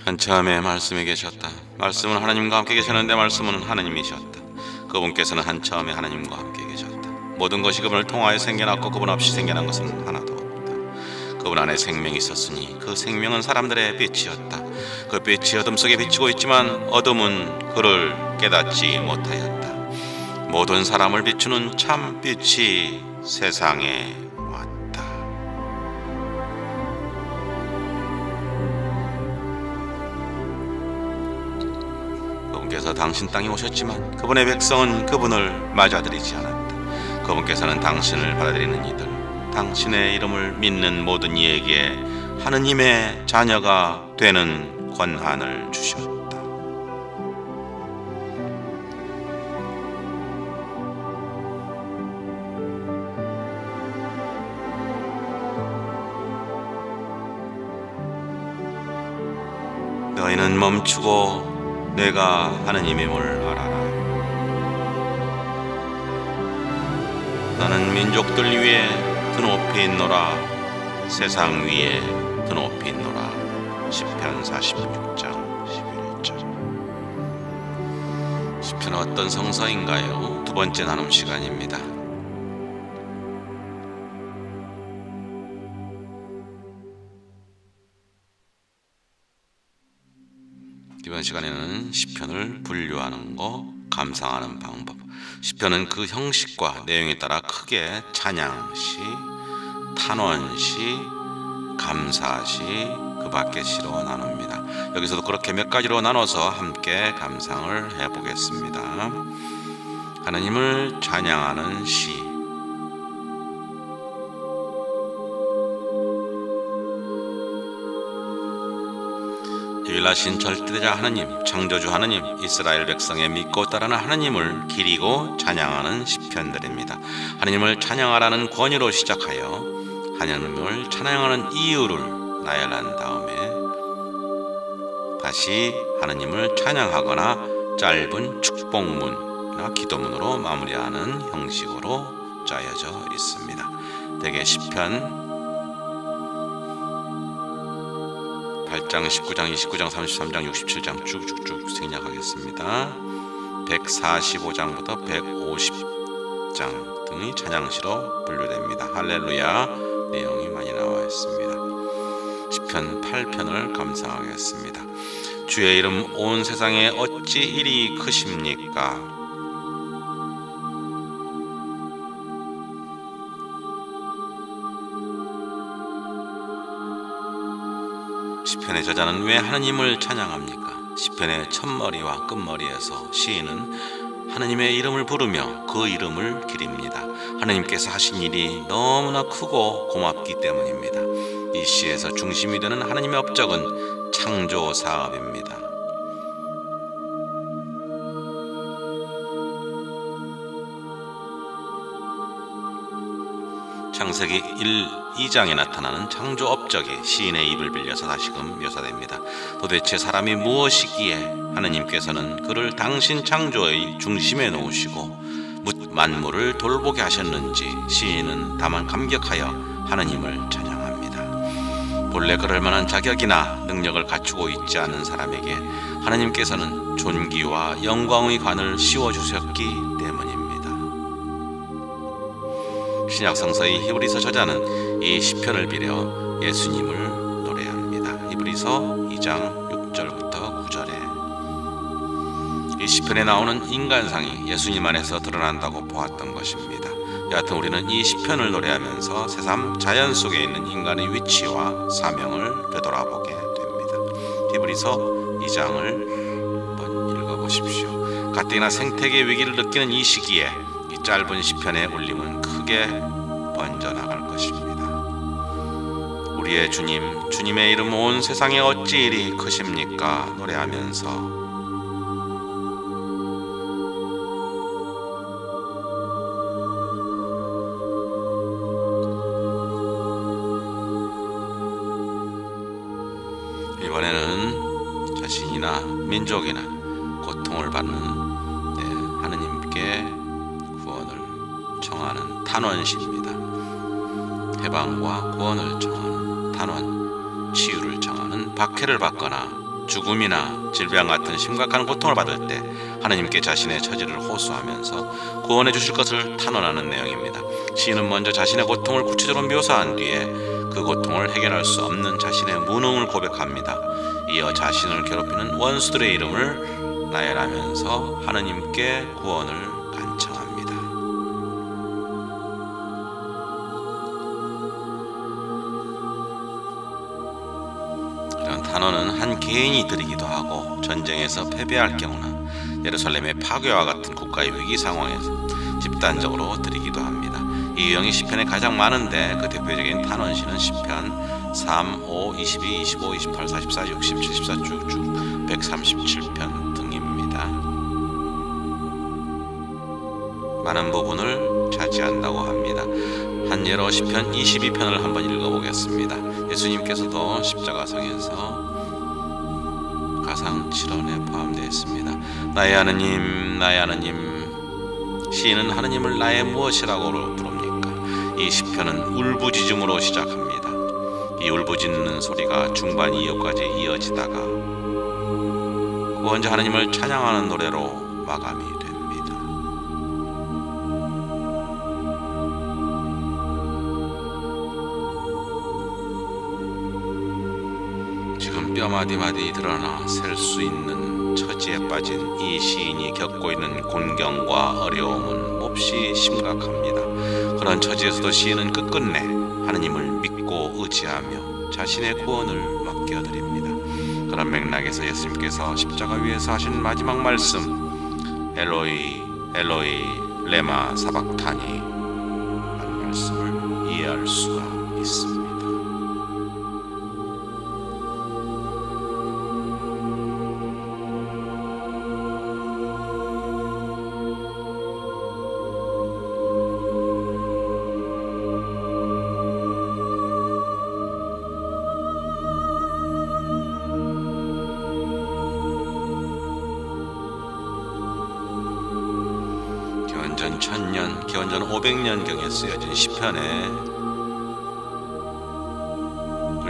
한참에 말씀이 계셨다. 말씀은 하나님과 함께 계셨는데 말씀은 하나님이셨다. 그분께서는 한참에 하나님과 함께 계셨다. 모든 것이 그분을 통하여 생겨났고 그분 없이 생겨난 것은 하나도 없다. 그분 안에 생명이 있었으니 그 생명은 사람들의 빛이었다. 그 빛이 어둠 속에 비치고 있지만 어둠은 그를 깨닫지 못하였다. 모든 사람을 비추는 참 빛이 세상에 왔다. 그분께서 당신 땅에 오셨지만 그분의 백성은 그분을 맞아들이지 않았다. 그분께서는 당신을 받아들이는 이들, 당신의 이름을 믿는 모든 이에게 하느님의 자녀가 되는 권한을 주셨다. 너희는 멈추고 내가 하느님임을 알아라. 나는 민족들 위에 드높이 있노라. 세상 위에 드높이 있노라. 시편 46장 11절. 시편은 어떤 성서인가요? 두 번째 나눔 시간입니다. 이번 시간에는 시편을 분류하는 거, 감상하는 방법. 시편은 그 형식과 내용에 따라 크게 찬양시, 탄원시, 감사시, 그 밖의 시로 나눕니다. 여기서도 그렇게 몇 가지로 나눠서 함께 감상을 해보겠습니다. 하나님을 찬양하는 시. 유일하신 절대자 하나님, 창조주 하나님, 이스라엘 백성의 믿고 따르는 하나님을 기리고 찬양하는 시편들입니다. 하나님을 찬양하라는 권유로 시작하여 하나님을 찬양하는 이유를 나열한 다음에 다시 하나님을 찬양하거나 짧은 축복문이나 기도문으로 마무리하는 형식으로 짜여져 있습니다. 대개 시편 8장, 19장, 29장, 33장, 67장 쭉쭉쭉 생략하겠습니다. 145장부터 150장 등이 찬양시로 분류됩니다. 할렐루야 내용이 많이 나와 있습니다. 시편 8편을 감상하겠습니다. 주의 이름 온 세상에 어찌 이리 크십니까? 시편의 저자는 왜 하나님을 찬양합니까? 시편의 첫머리와 끝머리에서 시인은 하나님의 이름을 부르며 그 이름을 기립니다. 하나님께서 하신 일이 너무나 크고 고맙기 때문입니다. 이 시에서 중심이 되는 하나님의 업적은 창조 사업입니다. 창세기 1, 2장에 나타나는 창조 업적이 시인의 입을 빌려서 다시금 묘사됩니다. 도대체 사람이 무엇이기에 하느님께서는 그를 당신 창조의 중심에 놓으시고 만물을 돌보게 하셨는지 시인은 다만 감격하여 하느님을 찬양합니다. 본래 그럴 만한 자격이나 능력을 갖추고 있지 않은 사람에게 하느님께서는 존귀와 영광의 관을 씌워주셨기 때문입니다. 신약 성서의 히브리서 저자는 이 시편을 빌려 예수님을 노래합니다. 히브리서 2장 6절부터 9절에 이 시편에 나오는 인간상이 예수님 안에서 드러난다고 보았던 것입니다. 여하튼 우리는 이 시편을 노래하면서 새삼 자연 속에 있는 인간의 위치와 사명을 되돌아보게 됩니다. 히브리서 2장을 한번 읽어보십시오. 가뜩이나 생태계 위기를 느끼는 이 시기에 이 짧은 시편의 울림은 크게 번져나갈 것입니다. 우리의 주님, 주님의 이름 온 세상에 어찌 이리 크십니까? 노래하면서 이번에는 자신이나 민족이나 고통을 받는 하느님께 구원을 청하는 탄원시입니다. 해방과 구원을 청하는 탄원, 치유를 청하는 박해를 받거나 죽음이나 질병 같은 심각한 고통을 받을 때 하느님께 자신의 처지를 호소하면서 구원해 주실 것을 탄원하는 내용입니다. 시인은 먼저 자신의 고통을 구체적으로 묘사한 뒤에 그 고통을 해결할 수 없는 자신의 무능을 고백합니다. 이어 자신을 괴롭히는 원수들의 이름을 나열하면서 하느님께 구원을 간청합니다. 이런 단어는 한 개인이 드리기도 하고 전쟁에서 패배할 경우나 예루살렘의 파괴와 같은 국가의 위기 상황에서 집단적으로 드리기도 합니다. 이 유형이 시편에 가장 많은데 그 대표적인 단원시는 시편 3, 5, 22, 25, 28, 44, 60, 74 쭉쭉 137편 등입니다. 많은 부분을 차지한다고 합니다. 한 예로 시편 22편을 한번 읽어보겠습니다. 예수님께서도 십자가상에서 가상 7원에 포함되어 있습니다. 나의 하느님, 나의 하느님. 시인은 하느님을 나의 무엇이라고 부릅니까? 이 시편은 울부짖음으로 시작합니다. 이 울부짖는 소리가 중반 2호까지 이어지다가 구원자 하느님을 찬양하는 노래로 마감이 됩니다. 지금 뼈마디마디 드러나 셀 수 있는 처지에 빠진 이 시인이 겪고 있는 곤경과 어려움은 몹시 심각합니다. 그런 처지에서도 시인은 끝끝내 하느님을 믿고 의지하며 자신의 구원을 맡겨드립니다. 그런 맥락에서 예수님께서 십자가 위에서 하신 마지막 말씀 엘로이 엘로이 레마 사박타니 라는 말씀을 이해할 수가 있습니다. 기원전 1000년, 기원전 500년경에 쓰여진 시편에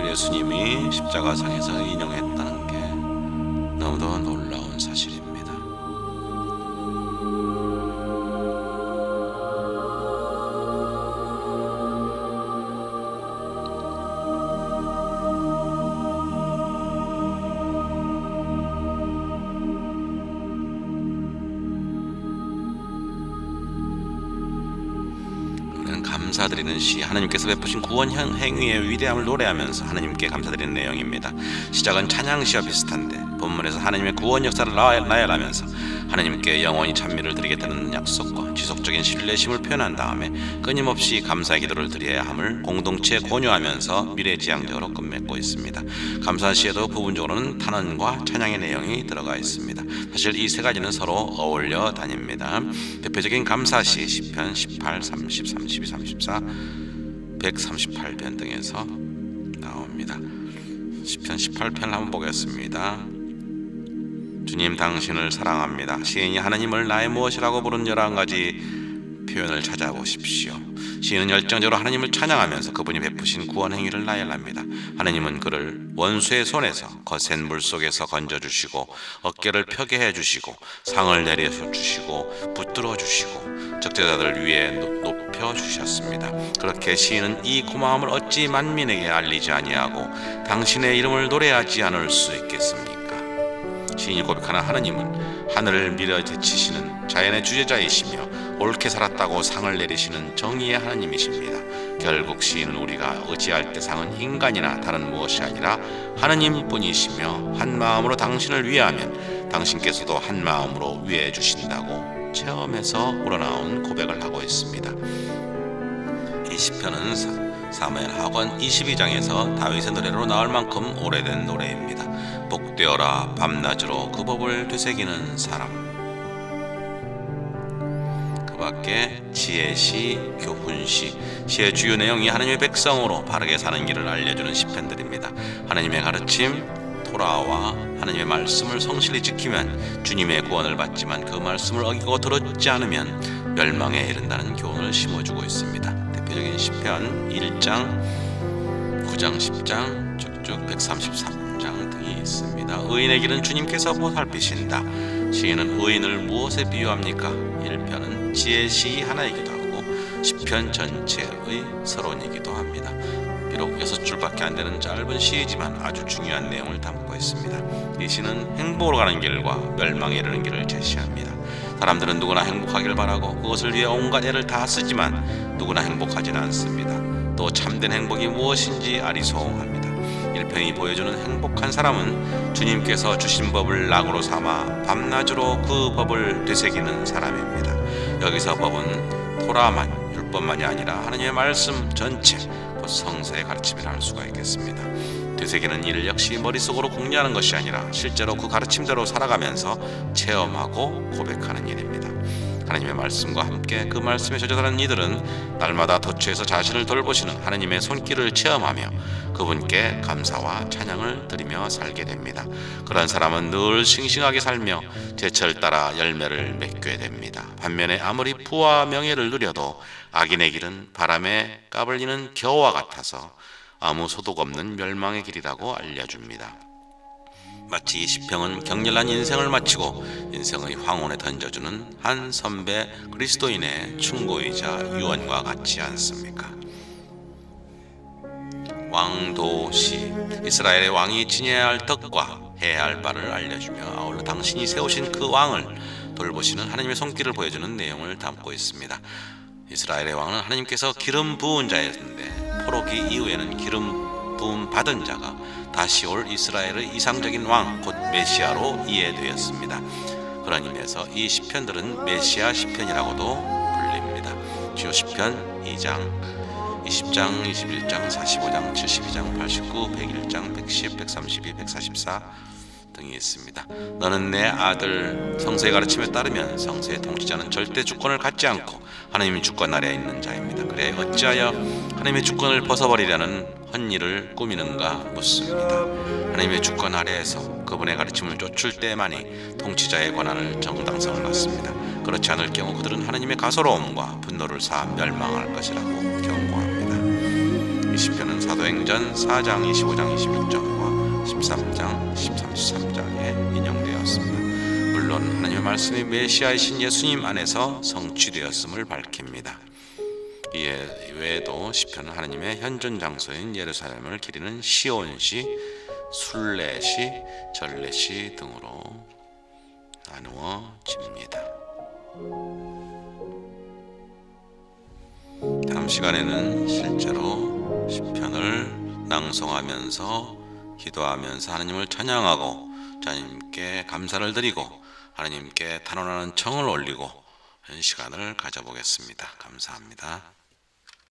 예수님이 십자가상에서 인용했다는 게 너무도 놀라운 사실입니다. 감사드리는 시, 하느님께서 베푸신 구원 행위의 위대함을 노래하면서 하느님께 감사드리는 내용입니다. 시작은 찬양시와 비슷한데 본문에서 하느님의 구원 역사를 나열하면서 하느님께 영원히 찬미를 드리겠다는 약속과 지속적인 신뢰심을 표현한 다음에 끊임없이 감사의 기도를 드려야 함을 공동체에 권유하면서 미래지향적으로 끝맺고 있습니다. 감사시에도 부분적으로는 탄원과 찬양의 내용이 들어가 있습니다. 사실 이 세 가지는 서로 어울려 다닙니다. 대표적인 감사시 시편 18, 30, 32, 34, 138편 등에서 나옵니다. 시편 18편을 한번 보겠습니다. 주님 당신을 사랑합니다. 시인이 하느님을 나의 무엇이라고 부른 11가지 표현을 찾아보십시오. 시인은 열정적으로 하느님을 찬양하면서 그분이 베푸신 구원 행위를 나열합니다. 하느님은 그를 원수의 손에서 거센 물속에서 건져주시고 어깨를 펴게 해주시고 상을 내려주시고 붙들어 주시고 적대자들 위에 높여주셨습니다. 그렇게 시인은 이 고마움을 어찌 만민에게 알리지 아니하고 당신의 이름을 노래하지 않을 수 있겠습니까? 시인이 고백하는 하느님은 하늘을 밀어제치시는 자연의 주재자이시며 옳게 살았다고 상을 내리시는 정의의 하느님이십니다. 결국 시인은 우리가 의지할 대상은 인간이나 다른 무엇이 아니라 하느님뿐이시며 한 마음으로 당신을 위하면 당신께서도 한 마음으로 위해 주신다고 체험에서 우러나온 고백을 하고 있습니다. 이 시편은 사무엘 하권 22장에서 다윗의 노래로 나올 만큼 오래된 노래입니다. 복되어라 밤낮으로 그 법을 되새기는 사람. 그 밖에 지혜시, 교훈시, 시의 주요 내용이 하나님의 백성으로 바르게 사는 길을 알려주는 시편들입니다. 하나님의 가르침, 토라와 하나님의 말씀을 성실히 지키면 주님의 구원을 받지만 그 말씀을 어기고 들었지 않으면 멸망에 이른다는 교훈을 심어주고 있습니다. 대표적인 시편 1장, 9장, 10장, 쭉쭉 133장 등이 있습니다. 의인의 길은 주님께서 보살피신다. 시인은 의인을 무엇에 비유합니까? 1편은 지혜 시 하나이기도 하고 10편 전체의 서론이기도 합니다. 비록 6줄밖에 안 되는 짧은 시이지만 아주 중요한 내용을 담고 있습니다. 이 시는 행복으로 가는 길과 멸망에 이르는 길을 제시합니다. 사람들은 누구나 행복하길 바라고 그것을 위해 온갖 애를 다 쓰지만 누구나 행복하지는 않습니다. 또 참된 행복이 무엇인지 아리송합니다. 1편이 보여주는 행복한 사람은 주님께서 주신 법을 낙으로 삼아 밤낮으로 그 법을 되새기는 사람입니다. 여기서 법은 토라만, 율법만이 아니라 하나님의 말씀 전체, 곧 성서의 가르침이라 할 수가 있겠습니다. 되새기는 일 역시 머릿속으로 공부하는 것이 아니라 실제로 그 가르침대로 살아가면서 체험하고 고백하는 일입니다. 하나님의 말씀과 함께 그 말씀에 젖어 사는 이들은 날마다 도처에서 자신을 돌보시는 하나님의 손길을 체험하며 그분께 감사와 찬양을 드리며 살게 됩니다. 그런 사람은 늘 싱싱하게 살며 제철 따라 열매를 맺게 됩니다. 반면에 아무리 부와 명예를 누려도 악인의 길은 바람에 까불리는 겨와 같아서 아무 소득 없는 멸망의 길이라고 알려줍니다. 마치 이 시편은 격렬한 인생을 마치고 인생의 황혼에 던져주는 한 선배 그리스도인의 충고이자 유언과 같지 않습니까? 왕도시, 이스라엘의 왕이 지녀야 할 덕과 해야 할 바를 알려주며 아울러 당신이 세우신 그 왕을 돌보시는 하나님의 손길을 보여주는 내용을 담고 있습니다. 이스라엘의 왕은 하나님께서 기름 부은 자였는데 포로기 이후에는 기름 부음 받은 자가 다시 올 이스라엘의 이상적인 왕, 곧 메시아로 이해되었습니다. 그런 의미에서 이 시편들은 메시아 시편이라고도 불립니다. 주요 시편 2장, 20장, 21장, 45장, 72장, 89, 101장, 110, 132, 144 등이 있습니다. 너는 내 아들, 성서의 가르침에 따르면 성서의 통치자는 절대 주권을 갖지 않고 하나님의 주권 아래에 있는 자입니다. 그래 어찌하여 하나님의 주권을 벗어버리려는 헛일을 꾸미는가 묻습니다. 하나님의 주권 아래에서 그분의 가르침을 쫓을 때만이 통치자의 권한을 정당성을 갖습니다. 그렇지 않을 경우 그들은 하나님의 가소로움과 분노를 사 멸망할 것이라고 경고합니다. 이 시편은 사도행전 4장 25장 26절과 13장 13장에 인용되었습니다. 물론 하나님의 말씀이 메시아이신 예수님 안에서 성취되었음을 밝힙니다. 이에 외에도 시편은 하나님의 현존 장소인 예루살렘을 기리는 시온시, 순례시, 전례시 등으로 나누어집니다. 다음 시간에는 실제로 시편을 낭송하면서 기도하면서 하나님을 찬양하고 하나님께 감사를 드리고 하나님께 단언하는 청을 올리고 이런 시간을 가져보겠습니다. 감사합니다.